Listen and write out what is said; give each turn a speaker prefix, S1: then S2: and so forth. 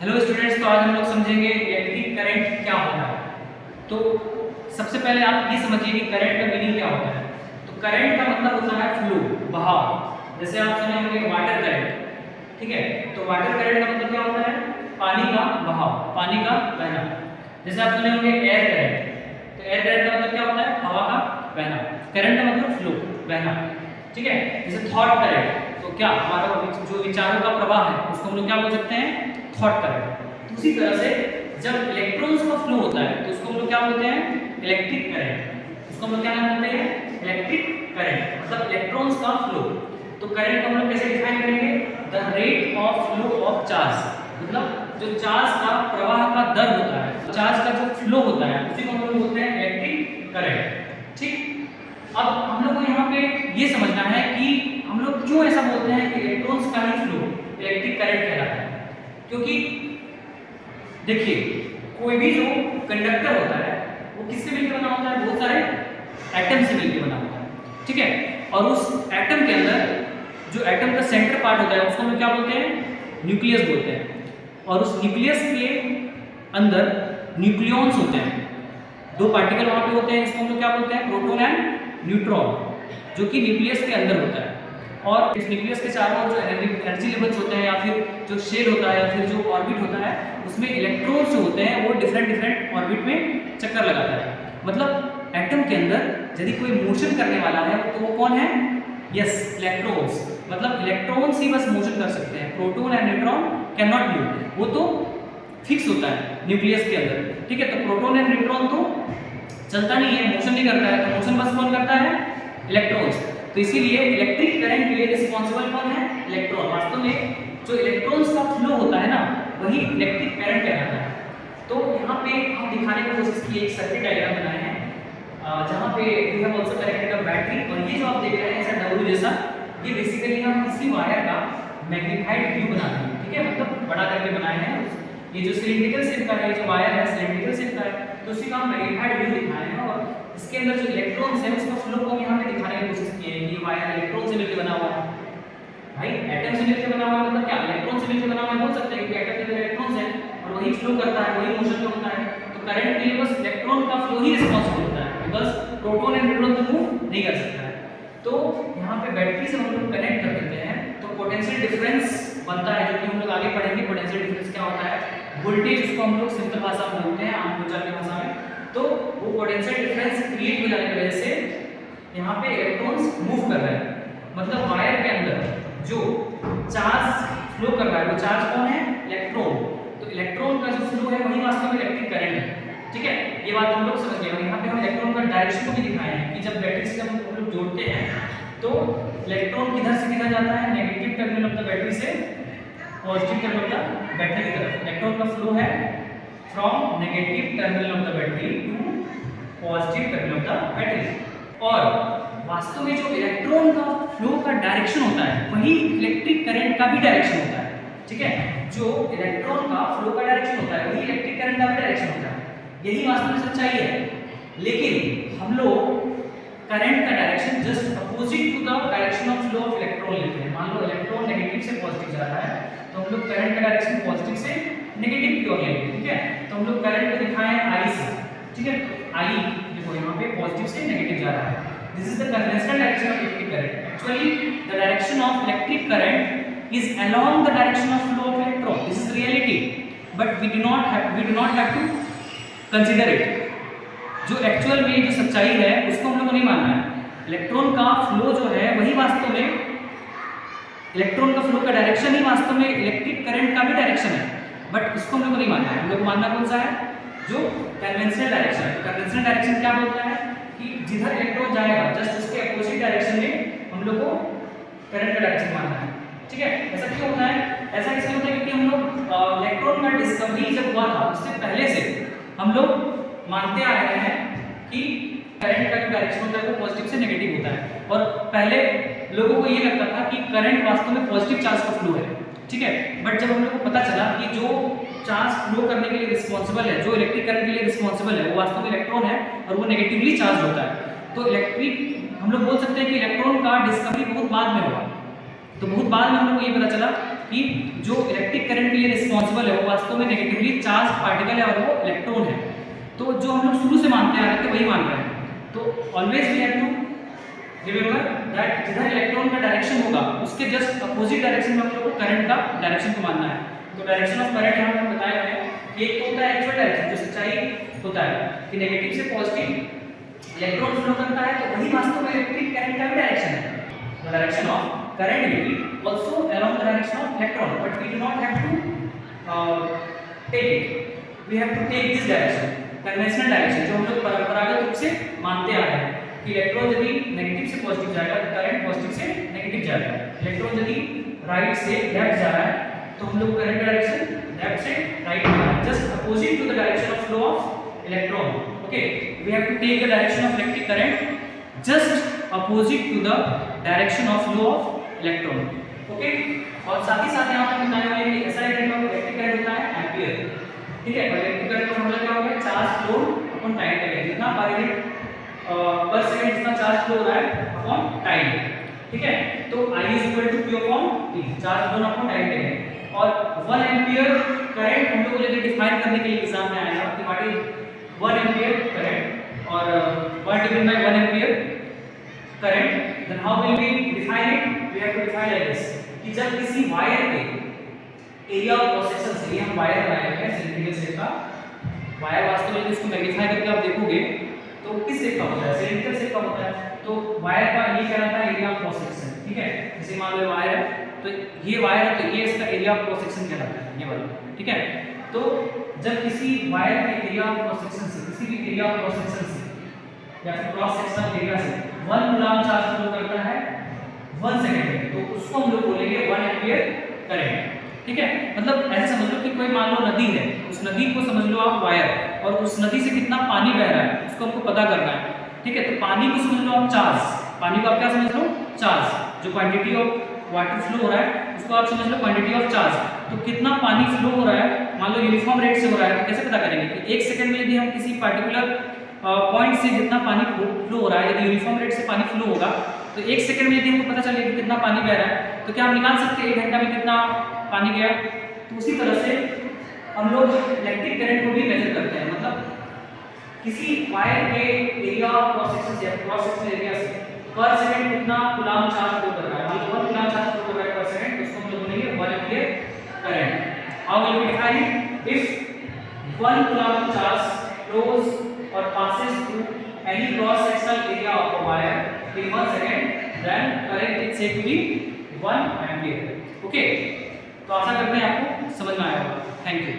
S1: Hello students, तो आज हम लोग समझेंगे इलेक्ट्रिक करंट क्या होता है। तो सबसे पहले आप ये समझिए कि करंट का मीनिंग क्या होता है। तो करंट का मतलब होता है फ्लो, बहाव। जैसे आप सुने होंगे वाटर करंट, ठीक है। तो वाटर करंट का मतलब क्या होता है? पानी का बहाव, पानी का बहना। जैसे आप सुने होंगे एयर करंट, तो एयर करंट का मतलब क्या होता है? हवा का बहना। करंट का मतलब फ्लो, बहना, ठीक है। जैसे थॉट करंट, तो क्या हमारा जो विचारों का प्रवाह है उसको हम लोग क्या बोल सकते हैं? Thought current. उसी तरह से जब इलेक्ट्रॉन्स का फ्लो होता है तो उसको हम लोग क्या बोलते हैं? Electric current. उसको हम लोग क्या बोलते हैं? इलेक्ट्रिक करंट, मतलब इलेक्ट्रॉन्स का फ्लो। तो करंट को हम लोग कैसे डिफाइन करेंगे? The rate of flow of charge, मतलब जो चार्ज का प्रवाह का दर होता है, चार्ज का जो फ्लो होता है उसी को हम लोग बोलते हैं इलेक्ट्रिक करंट, ठीक। अब हम लोग को यहाँ पे ये समझना है कि हम लोग क्यों ऐसा बोलते हैं कि इलेक्ट्रॉन्स का ही फ्लो इलेक्ट्रिक करंट कहलाता है। क्योंकि देखिए, कोई भी जो कंडक्टर होता है वो किससे मिलकर बना होता है? बहुत सारे एटम से मिलकर बना होता है, ठीक है। और उस एटम के अंदर जो एटम का सेंटर पार्ट होता है उसको हम लोग क्या बोलते हैं? न्यूक्लियस बोलते हैं। और उस न्यूक्लियस के अंदर न्यूक्लियॉन्स होते हैं, दो पार्टिकल वहां पे होते हैं, इसको हम लोग क्या बोलते हैं? प्रोटॉन एंड न्यूट्रॉन, जो कि न्यूक्लियस के अंदर होता है। और इस न्यूक्लियस के चारों ओर जो एनर्जी लेवल्स होते हैं या फिर जो शेल होता है या फिर जो ऑर्बिट होता है उसमें इलेक्ट्रॉन्स जो होते हैं वो डिफरेंट ऑर्बिट में चक्कर लगाता है। मतलब एटम के अंदर यदि कोई मोशन करने वाला है तो वो कौन है? Yes, electrons. मतलब इलेक्ट्रॉन्स ही बस मोशन कर सकते हैं, proton and neutron can not move. वो तो फिक्स होता है न्यूक्लियस के अंदर, ठीक है। तो प्रोटॉन एंड न्यूट्रॉन तो चलता नहीं है, मोशन नहीं करता है, तो मोशन बस कौन करता है? इलेक्ट्रॉन्स। तो इसीलिए इलेक्ट्रिक करंट के लिए रिस्पॉन्सिबल कौन है? इलेक्ट्रॉन। वास्तव में जो इलेक्ट्रॉन्स का फ्लो होता है ना वही इलेक्ट्रिक करंट कहलाता है। तो यहाँ पे हम दिखाने की कोशिश की एक सर्किट डायग्राम बनाए हैं जहाँ पे we have also connected a battery. और ये जो आप देख रहे हैं ऐसा डब्ल्यू जैसा, ये बेसिकली हम इसी वायर का मैग्नीफाइड व्यू बनाते हैं, ठीक है। मतलब बड़ा करके बनाए हैं। ये जो सिलिंड्रिकल शेप का है, जो वायर है सिलिंड्रिकल शेप का है, तो उसी का हम मैग्नीफाइड व्यू दिखाए हैं। और इसके अंदर जो इलेक्ट्रॉन्स है उसका फ्लो को यहाँ पे दिखाने की कोशिश की है कि ये वायर इलेक्ट्रॉन से मिलकर बना हुआ है। भाई एटम से मिलकर बना हुआ है मतलब क्या? इलेक्ट्रॉन से मिलकर बना हुआ है बोल सकते हैं, क्योंकि एटम के अंदर इलेक्ट्रॉन्स हैं और वही फ्लो करता है, वही मोशन में होता है। तो करंट के लिए बस इलेक्ट्रॉन का फ्लो ही रिस्पांसिबल होता है, बिकॉज़ प्रोटॉन एंड न्यूट्रॉन तो मूव नहीं कर सकता है। तो यहाँ पे बैटरी से हम लोग कनेक्ट कर देते हैं तो पोटेंशियल डिफरेंस बनता है, जो कि हम लोग आगे पढ़ेंगे। पोटेंशियल डिफरेंस क्या होता है? वोल्टेज, उसको हम लोग सिंपल भाषा में बोलते हैं, आम बोलचाल की भाषा में। तो वो पोटेंशियल डिफरेंस क्रिएट हो जाने की वजह से यहाँ पे इलेक्ट्रॉन्स मूव कर रहे हैं। मतलब वायर के अंदर जो चार्ज फ्लो कर रहा है वो चार्ज कौन है? इलेक्ट्रॉन। तो इलेक्ट्रॉन का जो फ्लो है वही वास्तव में इलेक्ट्रिक करंट है, ठीक है। ये बात हम लोग समझ गए। और यहाँ पे हम इलेक्ट्रॉन का डायरेक्शन को भी दिखाए हैं कि जब बैटरी से हम लोग जोड़ते हैं तो इलेक्ट्रॉन किधर से किधर जाता है? Negative terminal of the battery से positive terminal of the battery की तरफ। इलेक्ट्रॉन का फ्लो है from negative terminal of the battery to positive terminal of the battery. और वास्तव में जो इलेक्ट्रॉन का फ्लो का डायरेक्शन होता है वही इलेक्ट्रिक करंट का भी डायरेक्शन होता है, ठीक है। जो इलेक्ट्रॉन का फ्लो का डायरेक्शन होता है वही इलेक्ट्रिक करंट का भी डायरेक्शन होता है। यही वास्तव में सच्चाई है। लेकिन हम लोग करंट का direction just opposite to the direction of flow of electron लेते हैं। मान लो इलेक्ट्रॉन नेगेटिव से पॉजिटिव जा रहा है तो हम लोग करंट का डायरेक्शन पॉजिटिव से नेगेटिव की ओर लेंगे, ठीक है। तो हम लोग करंट को दिखाएं आई से, ठीक है। तो आई देखो यहाँ पे पॉजिटिव से नेगेटिव जा रहा है। This is the conventional direction of electric current. Actually, the direction of electric current is along the direction of flow of electron. This is reality, but we do not have to consider it. जो actual में जो सच्चाई है उसको हम लोग को नहीं मानना है। इलेक्ट्रॉन का फ्लो जो है वही वास्तव में इलेक्ट्रॉन का फ्लो का डायरेक्शन ही वास्तव में इलेक्ट्रिक करंट का भी डायरेक्शन है, बट इसको हम लोग को नहीं मानना है। हम लोग को मानना कौन सा है? जो कन्वेंशनल डायरेक्शन है। कन्वेंशनल डायरेक्शन क्या बोलता है कि जिधर इलेक्ट्रॉन जाएगा जस्ट उसके अपोजिट डायरेक्शन में हम लोग को करंट का डायरेक्शन मानना है, ठीक है। ऐसा क्यों होता है? ऐसा इसलिए होता है क्योंकि हम लोग इलेक्ट्रॉन का डिस्कवरी जब हुआ था उससे पहले से हम लोग मानते आ रहे हैं कि करंट का जो डायरेक्शन होता है वो पॉजिटिव से नेगेटिव होता है। और पहले लोगों को ये लगता था कि करंट वास्तव में पॉजिटिव चार्ज का फ्लो है, ठीक है। बट जब हम लोग को पता चला कि जो चार्ज फ्लो करने के लिए रिस्पॉन्सिबल है, जो इलेक्ट्रिक करंट के लिए रिस्पॉन्सिबल है, वो वास्तव में इलेक्ट्रॉन है और वो नेगेटिवली चार्ज होता है। तो इलेक्ट्रिक हम लोग बोल सकते हैं कि इलेक्ट्रॉन का डिस्कवरी बहुत बाद में हुआ। तो बहुत बाद में हम लोग को ये पता चला कि जो इलेक्ट्रिक करंट के लिए रिस्पॉन्सिबल है वो वास्तव में नेगेटिवली चार्ज पार्टिकल है और वो इलेक्ट्रॉन है। तो जो हम लोग शुरू से मानते आ रहे थे वही मान रहे हैं। तो always we have to remember that जिधर इलेक्ट्रॉन का डायरेक्शन होगा उसके जस्ट अपोजिट डायरेक्शन में हम लोग को करंट का डायरेक्शन को मानना है। तो डायरेक्शन ऑफ करंट यहाँ पर बताया गया है कि एक तो होता है एक्चुअल डायरेक्शन जो सच्चाई होता है कि नेगेटिव से पॉजिटिव इलेक्ट्रॉन फ्लो करता है, तो वही वास्तव में इलेक्ट्रिक करंट का भी डायरेक्शन है। The direction of current will be also along the direction of electron, but we do not have to take it. We have to take this direction, conventional direction, जो हम लोग परंपरागत रूप से मानते आ रहे हैं कि इलेक्ट्रॉन यदि नेगेटिव से पॉजिटिव जाएगा तो करंट पॉजिटिव से नेगेटिव जाएगा। इलेक्ट्रॉन यदि राइट से लेफ्ट जा रहा है तो हम लोग करंट डायरेक्शन लेफ्ट से राइट में है, just opposite to the direction of flow of electron. Okay, we have to take the direction of electric current just opposite to the direction of flow of electron. Okay, और साथ ही साथ यहाँ पर बताया हुआ है कि ऐसा इलेक्ट्रिक करंट होता है एम्पीयर। ठीक है, इलेक्ट्रिक करंट का फॉर्मूला क्या होगा? Charge flow upon time taken, जितना पर यूनिट पर सेकंड जितना चार्ज फ्लो हो रहा है अपॉन टाइम। ठीक है, तो I is equal to Q upon T, charge flow upon time taken. और 1 एम्पीयर करंट हम लोग को यदि डिफाइन करने के लिए एग्जाम में आएगा कि व्हाट इज 1 एम्पीयर करंट और what given by 1 ampere current, then how will we define it? We have to define like this कि जब किसी वायर के एरिया ऑफ क्रॉस सेक्शन से, ये हम वायर बनाए हैं सिलिंड्रिकल शेप का वायर, वास्तव में इसको मैग्नीफाई करके आप देखोगे तो किस शेप का होता है? सिलिंड्रिकल शेप का होता है। तो वायर का ये कहलाता है एरिया ऑफ क्रॉस सेक्शन। ठीक है, जैसे मान लो वायर है तो ये वायर है तो ये इसका एरिया ऑफ क्रॉस सेक्शन कहलाता है, ये वाला। ठीक है, तो जब किसी वायर के एरिया ऑफ क्रॉस सेक्शन से, किसी भी एरिया ऑफ क्रॉस सेक्शन से या फिर क्रॉस सेक्शनल एरिया से 1 कूलम्ब चार्ज फ्लो करता है 1 सेकंड में, तो उसको हम लोग बोलेंगे 1 एम्पीयर करंट। ठीक है, मतलब ऐसे समझ लो कि कोई मान लो नदी है, उस नदी को समझ लो आप वायर, और उस नदी से कितना पानी बह रहा है उसको हमको पता करना है। ठीक है, तो पानी को समझ लो आप चार्ज, पानी को आप क्या समझ लो? चार्ज। जो क्वांटिटी ऑफ वाटर फ्लो हो रहा है उसको आप समझ लो क्वांटिटी ऑफ चार्ज। तो कितना पानी फ्लो हो रहा है, मान लो यूनिफॉर्म रेट से हो रहा है, तो कैसे पता करेंगे कि 1 सेकंड में यदि हम किसी पार्टिकुलर पॉइंट से जितना पानी फ्लो हो रहा है, यदि यूनिफॉर्म रेट से पानी फ्लो होगा तो 1 सेकंड में यदि हमको पता चले कि कितना पानी बह रहा है, तो क्या हम निकाल सकते हैं 1 घंटा में कितना पानी गया? तो उसी तरह से हम लोग इलेक्ट्रिक करंट को भी मेजर करते हैं। मतलब किसी वायर के एरिया ऑफ क्रॉस सेक्शन से, क्रॉस सेक्शन एरिया से पर सेकंड कितना कूलम्ब चार्ज फ्लो कर रहा है, मतलब 1 कूलम्ब चार्ज फ्लो कर रहा है पर सेकंड, उसको हम लोग बोलेंगे 1 ampere current. How will we define it? If 1 coulomb charge flows or passes through any cross sectional area of a wire in 1 second, then current is said to be 1 ampere. Okay, तो आशा करते हैं आपको समझ में आया होगा। Thank you.